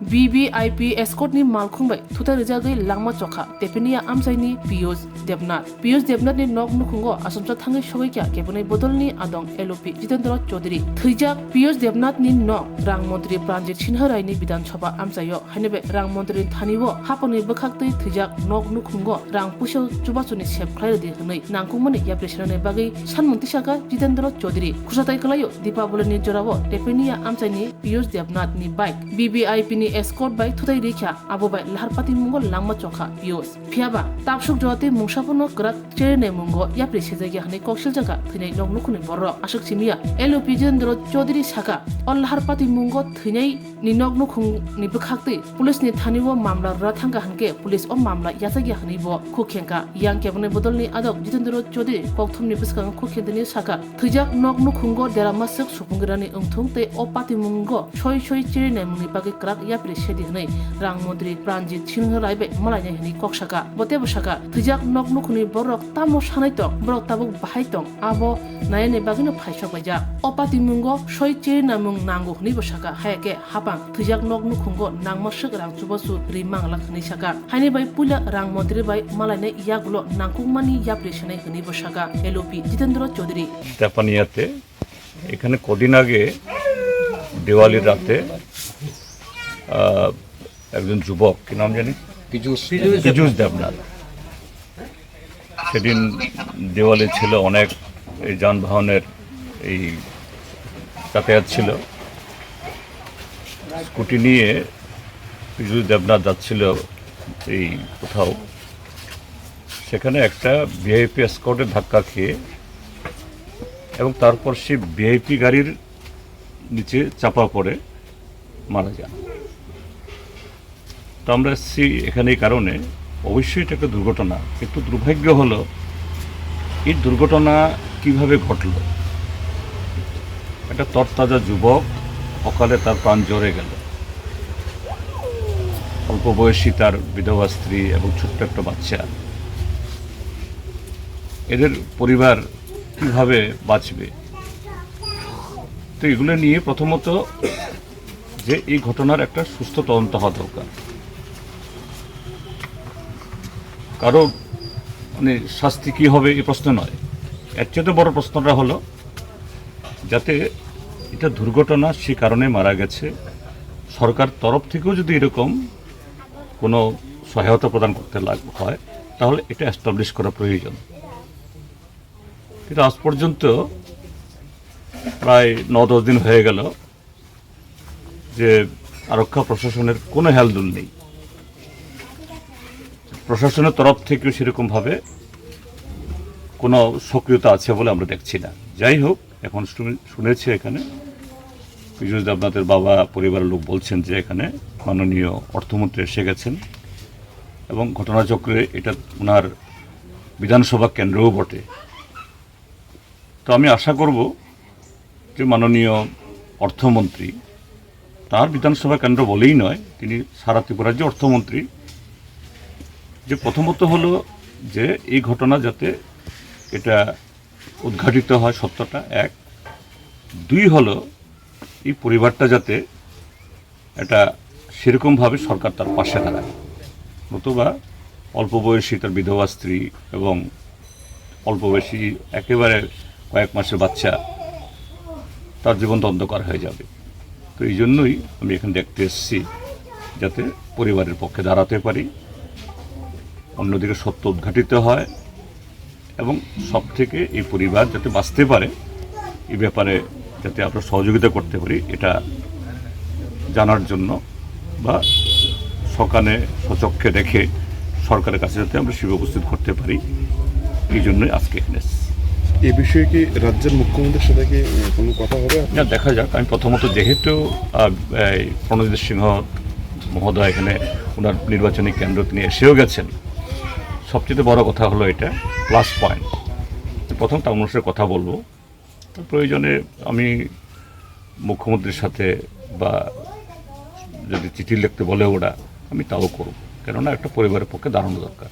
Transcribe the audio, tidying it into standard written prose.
BBIP escort ni malkhung bai thuta rejagai langma chokha tepenia amsaini Piyush Devnath ni nok nukhungo asomsa thangai sogai kya kebunai bodolni adong LOP Jitendra Chaudhary thijak Piyush Devnath ni nok rang mantri Pranjit Sinha Rai ni Bidhan Sabha amsayo hanebe rang mantri thanibo haponi bokhaktei thijak nok nukhungo rang pusho chubachuni sepkhlai di hnai nangkungmani yapresrane bagai sanmungti saka Jitendra Chaudhary khusatai kalayo Deepavali ni jorabo tepenia amsaini Piyush Devnath ni bike BBIP ni escort bai thutai rekha abo bai laharpati mungo langma chokha Piyush phiaba tapsuk jote mungsapono krak cherene mungo yapre sejagi hane koksil jaga thinai nok nukhuni borok asuk simia LOP Jitendra Chaudhary saka ol laharpati mungo thinai ni nok nukhung ni bokhaktei police ni thanibo mamla rathanga hanke police o mamla yasagi hani bo khukhenka yang kebune bodolni adok Jitendra Chaudhary kokthumni biskang khukhendini saka thijak nok nukhungo deramasuk supungrani ungthung te opati mungo choi cherene mungni bagi krak yapre sedi hnai rang mantri Pranjit Sinha Rai bai malai hani koksaka botebo saka thijak nok nukhuni borok tamo sanai tok borok tabuk bahai tok abo nayane bagino phaisok baija opati mungo choi cherena mung nango hni bo saka hayake hapang thijak nok nukhungo nangmasuk rang chubasu rimang lakhni saka haini bai pula rang mantri bai malai ne yagulo nangkungmani yapre senai hni bo saka LOP Jitendra Chaudhary জাপানিয়াতে এখানে কদিন আগে দিওয়ালির রাতে একজন যুবক কি নাম জানি পীযূষ দেবনাথ সেদিন দিওয়ালি ছিল অনেক এই যানবাহনের এই যাতায়াত ছিল স্কুটি নিয়ে পীযূষ দেবনাথ যাচ্ছিল এই কোথাও সেখানে একটা ভিআইপি এসকর্টের ধাক্কা খেয়ে এবং তারপর সে ভিআইপি গাড়ির নিচে চাপা পড়ে মারা যান। তো আমরা এসেছি এখানে এই কারণে অবশ্যই এটা একটা দুর্ঘটনা, কিন্তু দুর্ভাগ্য হলো এই দুর্ঘটনা কিভাবে ঘটল। একটা তরতাজা যুবক অকালে তার প্রাণ জ্বরে গেল, অল্প বয়সী তার বিধবা স্ত্রী এবং ছোট্ট একটা বাচ্চা, এদের পরিবার কিভাবে বাঁচবে। তো এগুলো নিয়ে প্রথমত যে এই ঘটনার একটা সুস্থ তদন্ত হওয়া দরকার। কারো মানে শাস্তি কী হবে এই প্রশ্ন নয়, এর চেয়ে বড় প্রশ্নটা হলো যাতে এটা দুর্ঘটনা সে কারণে মারা গেছে, সরকার তরফ থেকেও যদি এরকম কোনো সহায়তা প্রদান করতে হয় তাহলে এটা এস্টাবলিশ করা প্রয়োজন। কিন্তু আজ পর্যন্ত প্রায় 9-10 দিন হয়ে গেল যে আরক্ষা প্রশাসনের কোনো হেলদোল নেই, প্রশাসনের তরফ থেকেও সেরকমভাবে কোনো সক্রিয়তা আছে বলে আমরা দেখছি না। যাই হোক, এখন শুনেছি এখানে পীযূষ দেবনাথের বাবা পরিবারের লোক বলছেন যে এখানে মাননীয় অর্থমন্ত্রী এসে গেছেন এবং ঘটনাচক্রে এটা ওনার বিধানসভা কেন্দ্রও বটে। তো আমি আশা করব যে মাননীয় অর্থমন্ত্রী, তার বিধানসভা কেন্দ্র বলেই নয়, তিনি সারা ত্রিপুরার যে অর্থমন্ত্রী, যে প্রথমত হলো যে এই ঘটনা যাতে এটা উদ্ঘাটিত হয় সত্যটা, 1। 2 হলো এই পরিবারটা যাতে এটা সেরকমভাবে সরকার তার পাশে দাঁড়ায়, নতুবা অল্প বয়সী তার বিধবা স্ত্রী এবং অল্প বয়সী একেবারে কয়েক মাসের বাচ্চা, তার জীবন অন্ধকার হয়ে যাবে। তো এই জন্যই আমি এখানে দেখতে এসেছি যাতে পরিবারের পক্ষে দাঁড়াতে পারি, অন্যদিকে সত্য উদ্ঘাটিত হয় এবং সব থেকে এই পরিবার যাতে বাঁচতে পারে এই ব্যাপারে যাতে আমরা সহযোগিতা করতে পারি এটা জানার জন্য, বা সকালে সচক্ষে দেখে সরকারের কাছে যাতে আমরা সেবা উপস্থিত করতে পারি, এই জন্যই আজকে এখানে এসেছি। এই বিষয়ে কি রাজ্যের মুখ্যমন্ত্রীর সাথে কি কোনো কথা হবে? না, দেখা যাক। আমি প্রথমত যেহেতু প্রণজিৎ সিংহ মহোদয় এখানে ওনার নির্বাচনী কেন্দ্র তিনি এসেও গেছেন, সবচেয়ে বড় কথা হলো এটা প্লাস পয়েন্ট। প্রথম তার মানুষের কথা বলবো, প্রয়োজনে আমি মুখ্যমন্ত্রীর সাথে বা যদি চিঠি লিখতে বলে ওরা, আমি তাও করব, কেননা একটা পরিবারের পক্ষে দাঁড়ানো দরকার।